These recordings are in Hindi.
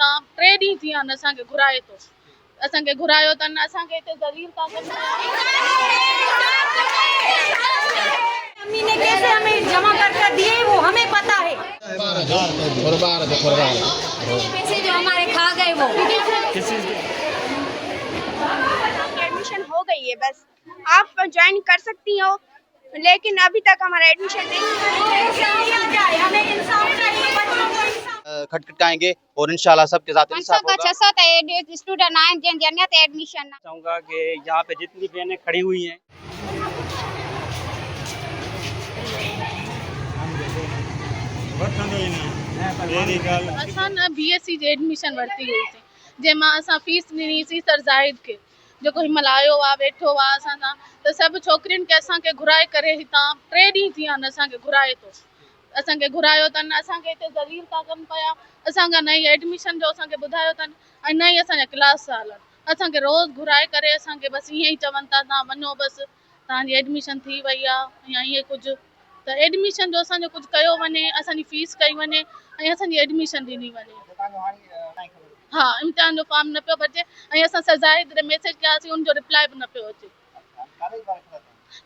हितां 3 ॾींहं थी विया आहिनि असांखे घुराए थो, असांखे घुरायो अथनि, असांखे हिते ज़लील था कनि। अम्मी ने कैसे हमें जमा कर दिए वो हमें पता है। पैसे जो हमारे खा गए वो एडमिशन हो गई है, बस आप ज्वाइन कर सकती हो, लेकिन अभी तक हमारा एडमिशन नहीं है। हमें इंसाफ चाहिए, बच्चों को इंसाफ। खटखटाएंगे और इंशाल्लाह सबके साथ इंसाफ होगा। 600 स्टूडेंट आए जिन जन्नत एडमिशन चाहूँगा कि यहाँ पे जितनी बहनें खड़ी हुई हैं असां न BSc जे एडमिशन वरिती हुईसीं, जंहिंमां असां फीस ॾिनीसीं सर ज़ाहिद खे, जेको हिनमहिल आयो आहे वेठो आहे असां सां, त सभु छोकिरियुनि खे असांखे घुराए करे हितां 3 ॾींहं थी विया आहिनि असांखे घुराए थो, असांखे घुरायो अथनि, असांखे हिते ज़लील था कनि पिया, असांखां न ई एडमिशन जो असांखे ॿुधायो अथनि ऐं न ई असांजा क्लास था हलनि, असांखे रोज़ु घुराए करे असांखे बसि ईअं ई चवनि था तव्हां वञो बसि तव्हांजी एडमिशन थी वई आहे या ईअं कुझु, त एडमिशन जो असांजो कुझु कयो वञे, असांजी फीस कई वञे ऐं असांजी एडमिशन ॾिनी वञे। हा, इम्तिहान जो फॉर्म न पियो भरिजे ऐं असां ज़ाहिद खे मैसेज कयासीं, उनजो रिप्लाई बि न पियो अचे।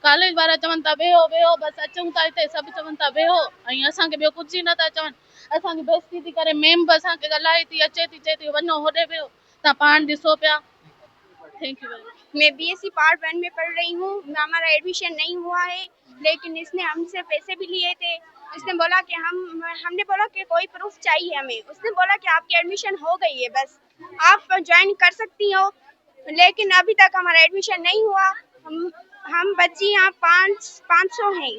कॉलेज वारा चवनि था वेहो वेहो, बसि अचूं था हिते, सभु चवनि था वेहो ऐं असांखे ॿियो कुझु ई नथा चवनि, असांजी बेइज़ती थी करे, मैम बि असांखे ॻाल्हाए थी, अचे थी, चए थी वञो होॾे वियो, तव्हां पाण ॾिसो पिया। Thank you very much. मैं BSc पार्ट 1 में पढ़ रही हूँ, हमारा एडमिशन नहीं हुआ है, लेकिन इसने हमसे पैसे भी लिए थे। इसने बोला कि हमने बोला कि कोई प्रूफ चाहिए हमें, उसने बोला कि आपकी एडमिशन हो गई है, बस आप ज्वाइन कर सकती हो, लेकिन अभी तक हमारा एडमिशन नहीं हुआ। हम बच्ची यहाँ 500 हैं।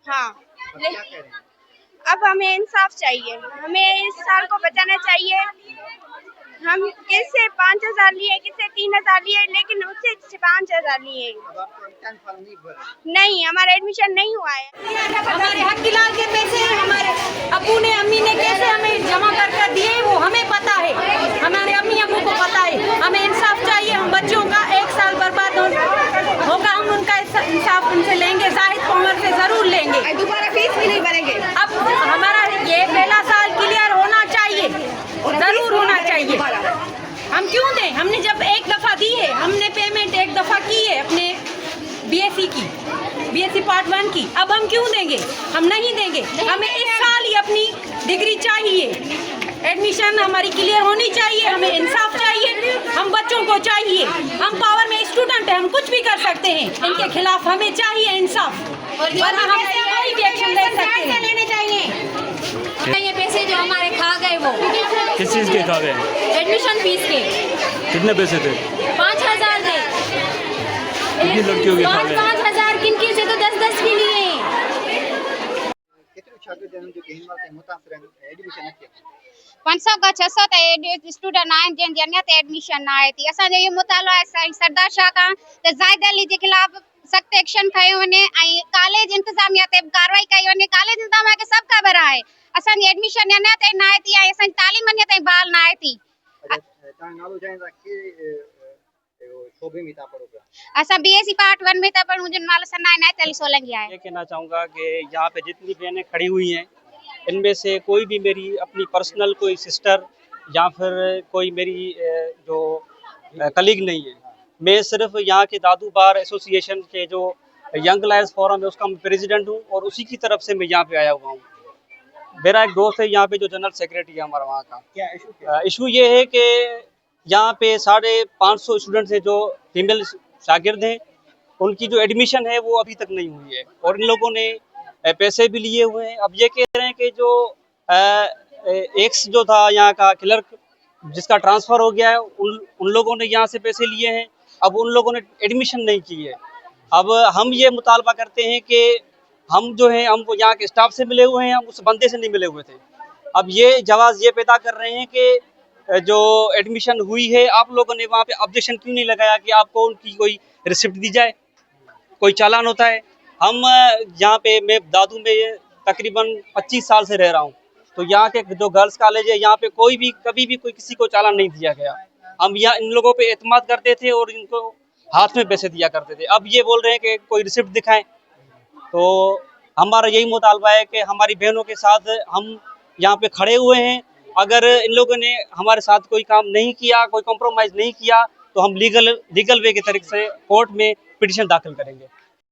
हाँ, अब हमें इंसाफ चाहिए, हमें इस साल को बचाना चाहिए। हम किससे 5000 लिए, किससे 3000 लिए, लेकिन उससे 5000 लिए नहीं, हमारा एडमिशन नहीं हुआ है। हमारे हक लाल के पैसे हमारे अब्बू ने अम्मी ने कैसे हमें जमा कर दिए वो हमें पता है, हमारे अम्मी अब्बू को पता है। हमें इंसाफ चाहिए, हम बच्चों का 1 साल बर्बाद होगा, हम उनका इंसाफ उनसे लेंगे, जाहिद उम्र से जरूर लेंगे, दोबारा फीस भी नहीं भरेंगे। अब हमारा ये पहला साल क्लियर होना चाहिए, जरूर होना चाहिए। हम क्यों दें, हमने जब एक दफ़ा दी है, हमने पेमेंट एक दफ़ा की है अपने BSc पार्ट 1 की, अब हम क्यों देंगे, हम नहीं देंगे। हमें इस साल ही अपनी डिग्री चाहिए, एडमिशन हमारी क्लियर होनी चाहिए, हमें इंसाफ चाहिए, हम बच्चों को चाहिए, हम पावर में स्टूडेंट हैं, हम कुछ भी कर सकते हैं, इनके खिलाफ हमें चाहिए इंसाफ, वरना हम कोई भी एक्शन ले सकते हैं। लेने चाहिए ये पैसे जो हमारे खा गए वो किस चीज़ के खा गए? एडमिशन फीस के। कितने पैसे थे? 5000 थे। कितनी लड़कियों के खा गए? 5,000 किनकी से तो 10-10 भी लिए। 500 का 600 स्टूडेंट आए जिन जन्नत एडमिशन न आए थी, असांजो इहो मुतालो आहे सरदार शाह खां त ज़ाहिद अली जे खिलाफ़ सख़्त एक्शन खयो वञे ऐं कॉलेज इंतज़ामिया ते कार्रवाई कई वञे। कॉलेज इंतज़ामिया खे सभु ख़बर आहे असांजी एडमिशन अञा ताईं न आहे थी ऐं असांजी तालीम अञा ताईं बहाल न आहे थी। असां BSc पार्ट 1 में था पढ़ूं, जिन नालो सना इनायत अली सोलंकी आहे। ये कहना चाहूँगा कि यहाँ पे जितनी बहनें खड़ी हुई हैं, इनमें से कोई भी मेरी अपनी पर्सनल कोई सिस्टर या फिर कोई मेरी जो कलीग नहीं है। मैं सिर्फ यहाँ के दादू बार एसोसिएशन के जो यंग लायंस फोरम है उसका प्रेसिडेंट हूँ और उसी की तरफ से मैं यहाँ पे आया हुआ हूँ। मेरा एक दोस्त है यहाँ पे जो जनरल सेक्रेटरी है हमारा वहाँ का। क्या इशू ये है कि यहाँ पे 550 स्टूडेंट्स हैं जो फीमेल शागिर्द हैं, उनकी जो एडमिशन है वो अभी तक नहीं हुई है और इन लोगों ने पैसे भी लिए हुए हैं। अब ये कह रहे हैं कि जो एक्स जो था यहाँ का क्लर्क जिसका ट्रांसफ़र हो गया है, उन लोगों ने यहाँ से पैसे लिए हैं, अब उन लोगों ने एडमिशन नहीं की है। अब हम ये मुतालबा करते हैं कि हम जो हैं हम यहाँ के स्टाफ से मिले हुए हैं, हम उस बंदे से नहीं मिले हुए थे। अब ये जवाब ये पैदा कर रहे हैं कि जो एडमिशन हुई है आप लोगों ने वहाँ पे ऑब्जेक्शन क्यों नहीं लगाया कि आपको उनकी कोई रिसिप्ट दी जाए, कोई चालान होता है। हम यहाँ पे मैं दादू में तकरीबन 25 साल से रह रहा हूँ, तो यहाँ के जो गर्ल्स कॉलेज है यहाँ पे कोई भी कभी भी कोई किसी को चालान नहीं दिया गया। हम यहाँ इन लोगों पे एतमाद करते थे और इनको हाथ में पैसे दिया करते थे। अब ये बोल रहे हैं कि कोई रिसिप्ट दिखाएं, तो हमारा यही मुतालबा है कि हमारी बहनों के साथ हम यहाँ पे खड़े हुए हैं अगर इन लोगों ने हमारे साथ कोई काम नहीं किया, कोई कॉम्प्रोमाइज़ नहीं किया, तो हम लीगल वे के तरीके से कोर्ट में पिटीशन दाखिल करेंगे।